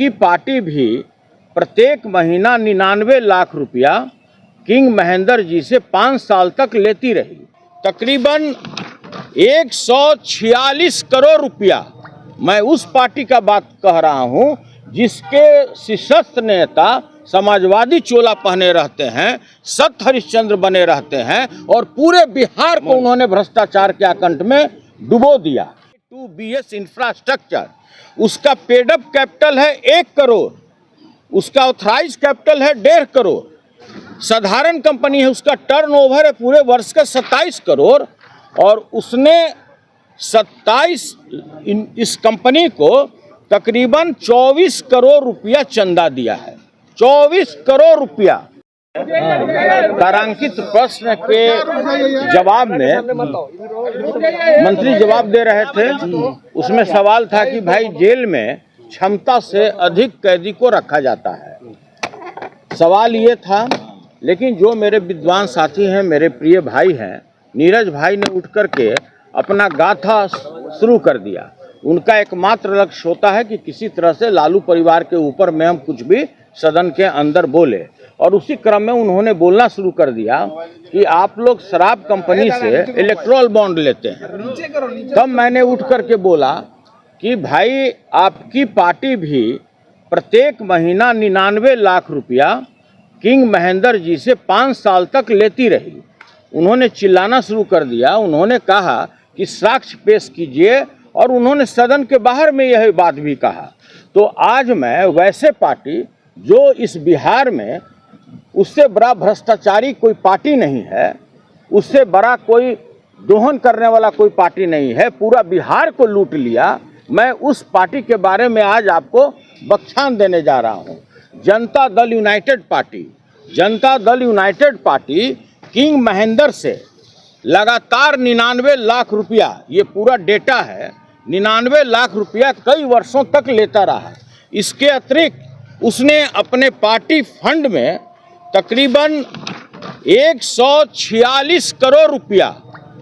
आपकी पार्टी भी प्रत्येक महीना 99 लाख रुपया किंग महेंद्र जी से 5 साल तक लेती रही। तकरीबन 146 करोड़ रुपया, मैं उस पार्टी का बात कह रहा हूं जिसके शीर्षस्थ नेता समाजवादी चोला पहने रहते हैं, सत हरिश्चंद्र बने रहते हैं और पूरे बिहार को उन्होंने भ्रष्टाचार के आकंठ में डुबो दिया। 2BS इंफ्रास्ट्रक्चर, उसका पेडअप कैपिटल है 1 करोड़, उसका ऑथराइज कैपिटल है 1.5 करोड़। साधारण कंपनी है, उसका टर्नओवर है पूरे वर्ष का 27 करोड़ और उसने 27 इस कंपनी को तकरीबन 24 करोड़ रुपया चंदा दिया है। 24 करोड़ रुपया। तारांकित प्रश्न के जवाब में मंत्री जवाब दे रहे थे। उसमें सवाल था कि भाई जेल में क्षमता से अधिक कैदी को रखा जाता है, सवाल ये था। लेकिन जो मेरे विद्वान साथी हैं, मेरे प्रिय भाई हैं, नीरज भाई ने उठ करके अपना गाथा शुरू कर दिया। उनका एकमात्र लक्ष्य होता है कि किसी तरह से लालू परिवार के ऊपर में हम कुछ भी सदन के अंदर बोले, और उसी क्रम में उन्होंने बोलना शुरू कर दिया कि आप लोग शराब कंपनी से इलेक्ट्रोल बॉन्ड लेते हैं। तब मैंने उठ करके बोला कि भाई आपकी पार्टी भी प्रत्येक महीना 99 लाख रुपया किंग महेंद्र जी से 5 साल तक लेती रही। उन्होंने चिल्लाना शुरू कर दिया, उन्होंने कहा कि साक्ष्य पेश कीजिए, और उन्होंने सदन के बाहर में यह बात भी कहा। तो आज मैं वैसे पार्टी जो इस बिहार में, उससे बड़ा भ्रष्टाचारी कोई पार्टी नहीं है, उससे बड़ा कोई दोहन करने वाला कोई पार्टी नहीं है, पूरा बिहार को लूट लिया, मैं उस पार्टी के बारे में आज आपको बख्शान देने जा रहा हूं। Janata Dal United party, Janata Dal United party king Mahendra से लगातार 99 लाख रुपया, ये पूरा डेटा है, 99 लाख रुपया कई वर्षों तक लेता रहा। इसके अतिरिक्त उसने अपने पार्टी फंड में तकरीबन 146 करोड़ रुपया,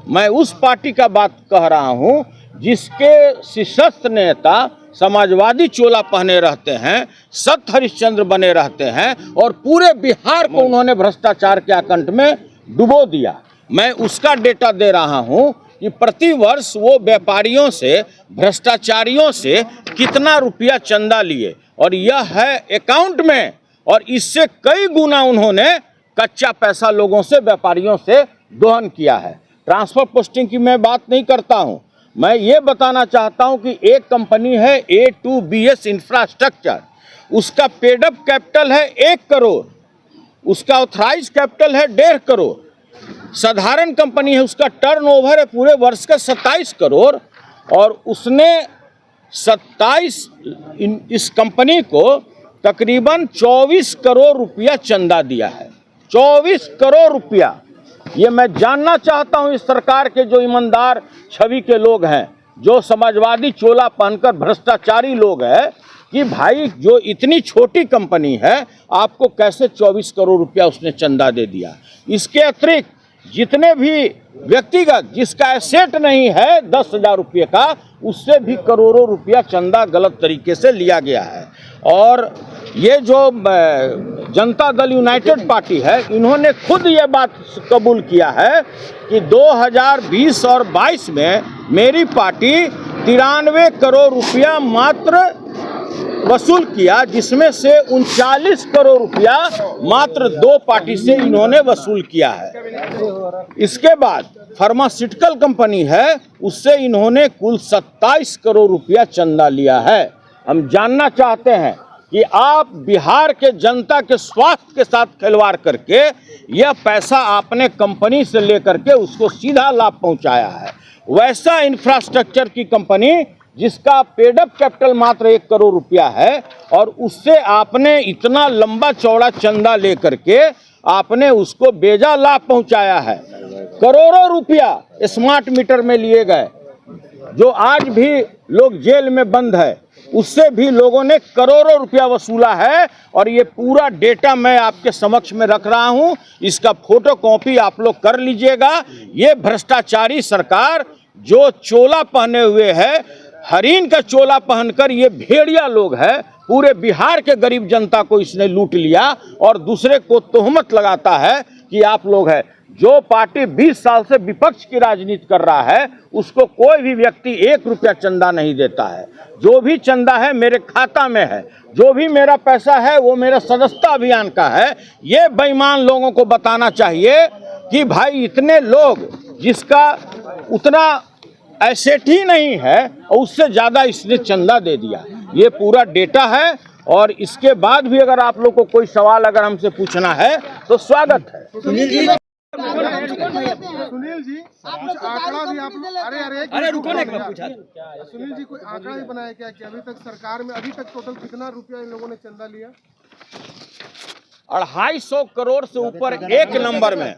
मैं उस पार्टी का बात कह रहा हूं जिसके शीर्षस्थ नेता समाजवादी चोला पहने रहते हैं, सत हरिश्चंद्र बने रहते हैं और पूरे बिहार को उन्होंने भ्रष्टाचार के आकंठ में डुबो दिया। मैं उसका डेटा दे रहा हूं कि प्रति वर्ष वो व्यापारियों से, भ्रष्टाचारियों से कितना रुपया चंदा लिए, और यह है अकाउंट में, और इससे कई गुना उन्होंने कच्चा पैसा लोगों से, व्यापारियों से दोहन किया है। ट्रांसफर पोस्टिंग की मैं बात नहीं करता हूं, मैं ये बताना चाहता हूं कि एक कंपनी है A2BS इंफ्रास्ट्रक्चर, उसका पेडअप कैपिटल है 1 करोड़, उसका ऑथराइज कैपिटल है 1.5 करोड़। साधारण कंपनी है, उसका टर्नओवर है पूरे वर्ष का 27 करोड़ और उसने 27 इस कंपनी को तकरीबन 24 करोड़ रुपया चंदा दिया है। 24 करोड़ रुपया। ये मैं जानना चाहता हूं इस सरकार के जो ईमानदार छवि के लोग हैं, जो समाजवादी चोला पहनकर भ्रष्टाचारी लोग हैं, कि भाई जो इतनी छोटी कंपनी है आपको कैसे 24 करोड़ रुपया उसने चंदा दे दिया। इसके अतिरिक्त जितने भी व्यक्तिगत जिसका एसेट नहीं है 10,000 रुपये का, उससे भी करोड़ों रुपया चंदा गलत तरीके से लिया गया है। और ये जो जनता दल यूनाइटेड पार्टी है, इन्होंने खुद ये बात कबूल किया है कि 2020 और 22 में मेरी पार्टी 93 करोड़ रुपया मात्र वसूल किया, जिसमें से 39 करोड़ रुपया मात्र 2 पार्टी से इन्होंने वसूल किया है। इसके बाद फार्मास्यूटिकल कंपनी है, उससे इन्होंने कुल 27 करोड़ रुपया चंदा लिया है। हम जानना चाहते हैं कि आप बिहार के जनता के स्वास्थ्य के साथ खिलवाड़ करके यह पैसा आपने कंपनी से लेकर के उसको सीधा लाभ पहुंचाया है। वैसा इंफ्रास्ट्रक्चर की कंपनी जिसका पेडअप कैपिटल मात्र 1 करोड़ रुपया है, और उससे आपने इतना लंबा चौड़ा चंदा लेकर के आपने उसको बेजा लाभ पहुंचाया है। करोड़ों रुपया स्मार्ट मीटर में लिए गए, जो आज भी लोग जेल में बंद है, उससे भी लोगों ने करोड़ों रुपया वसूला है। और ये पूरा डेटा मैं आपके समक्ष में रख रहा हूं, इसका फोटो कॉपी आप लोग कर लीजिएगा। ये भ्रष्टाचारी सरकार जो चोला पहने हुए है, हरिन का चोला पहनकर ये भेड़िया लोग है, पूरे बिहार के गरीब जनता को इसने लूट लिया और दूसरे को तोहमत लगाता है कि आप लोग हैं। जो पार्टी 20 साल से विपक्ष की राजनीति कर रहा है उसको कोई भी व्यक्ति 1 रुपया चंदा नहीं देता है। जो भी चंदा है मेरे खाता में है, जो भी मेरा पैसा है वो मेरा सदस्यता अभियान का है। ये बेईमान लोगों को बताना चाहिए कि भाई इतने लोग जिसका उतना एसेट ही नहीं है और उससे ज़्यादा इसने चंदा दे दिया। ये पूरा डेटा है और इसके बाद भी अगर आप लोग को कोई सवाल अगर हमसे पूछना है तो स्वागत है। सुनील जी कुछ आंकड़ा भी आप अरे रुको ना, पूछा सुनील जी कोई आंकड़ा भी बनाया क्या कि अभी तक सरकार में अभी तक टोटल कितना रुपया इन लोगों ने चंदा लिया? 250 करोड़ से ऊपर एक नंबर में,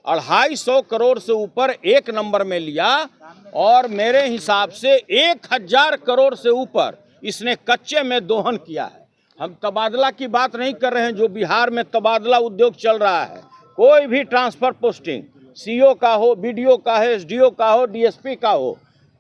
250 करोड़ से ऊपर एक नंबर में लिया और मेरे हिसाब से 1000 करोड़ से ऊपर इसने कच्चे में दोहन किया है। हम तबादला की बात नहीं कर रहे हैं, जो बिहार में तबादला उद्योग चल रहा है। कोई भी ट्रांसफर पोस्टिंग सीओ का हो, बीडीओ का है, एसडीओ का हो, डीएसपी का हो,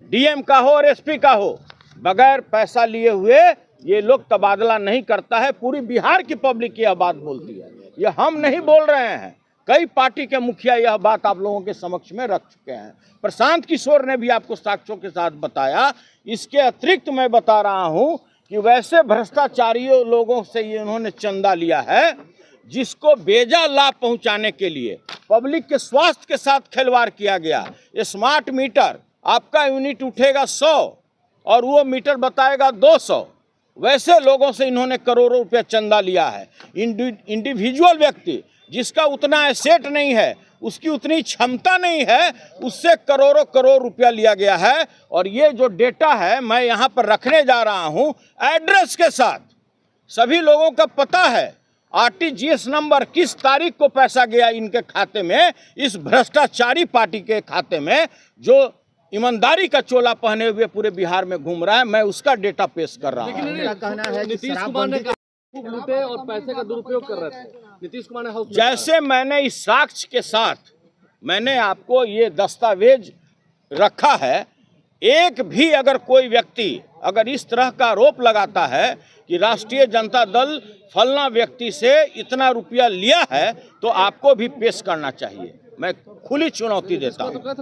डीएम का हो और एसपी का हो, बगैर पैसा लिए हुए ये लोग तबादला नहीं करता है। पूरी बिहार की पब्लिक यह बात बोलती है, ये हम नहीं बोल रहे हैं। कई पार्टी के मुखिया यह बात आप लोगों के समक्ष में रख चुके हैं। प्रशांत किशोर ने भी आपको साक्ष्यों के साथ बताया। इसके अतिरिक्त मैं बता रहा हूं कि वैसे भ्रष्टाचारियों लोगों से ये इन्होंने चंदा लिया है जिसको बेजा लाभ पहुंचाने के लिए पब्लिक के स्वास्थ्य के साथ खिलवाड़ किया गया। स्मार्ट मीटर, आपका यूनिट उठेगा 100 और वो मीटर बताएगा 200। वैसे लोगों से इन्होंने करोड़ों रुपया चंदा लिया है। इंडिविजुअल व्यक्ति जिसका उतना एसेट नहीं है, उसकी उतनी क्षमता नहीं है, उससे करोड़ों करोड़ रुपया लिया गया है। और ये जो डेटा है मैं यहाँ पर रखने जा रहा हूँ एड्रेस के साथ, सभी लोगों का पता है। आरटीजीएस नंबर किस तारीख को पैसा गया इनके खाते में, इस भ्रष्टाचारी पार्टी के खाते में जो ईमानदारी का चोला पहने हुए पूरे बिहार में घूम रहा है, मैं उसका डेटा पेश कर रहा हूँ। नीतीश कुमार ने लूटे और पैसे का दुरुपयोग कर रहे थे। नीतीश कुमार ने हाउस में जैसे मैंने इस साक्ष्य के साथ मैंने आपको ये दस्तावेज रखा है, एक भी अगर कोई व्यक्ति अगर इस तरह का आरोप लगाता है कि राष्ट्रीय जनता दल फलना व्यक्ति से इतना रुपया लिया है तो आपको भी पेश करना चाहिए। मैं खुली चुनौती देता हूँ। आप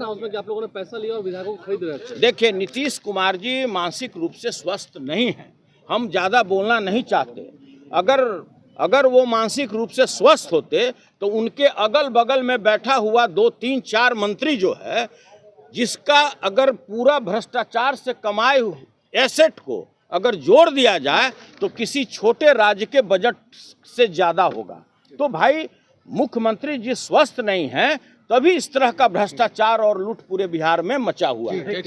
लोगों ने पैसा लिया और विधायकों को खरीद रहे थे। देखिए, नीतीश कुमार जी मानसिक रूप से स्वस्थ नहीं हैं। हम ज़्यादा बोलना नहीं चाहते। अगर वो मानसिक रूप से स्वस्थ होते तो उनके अगल बगल में बैठा हुआ 2, 3, 4 मंत्री जो है, जिसका अगर पूरा भ्रष्टाचार से कमाए हुए एसेट को अगर जोड़ दिया जाए तो किसी छोटे राज्य के बजट से ज़्यादा होगा। तो भाई मुख्यमंत्री जी स्वस्थ नहीं हैं, तभी इस तरह का भ्रष्टाचार और लूट पूरे बिहार में मचा हुआ है।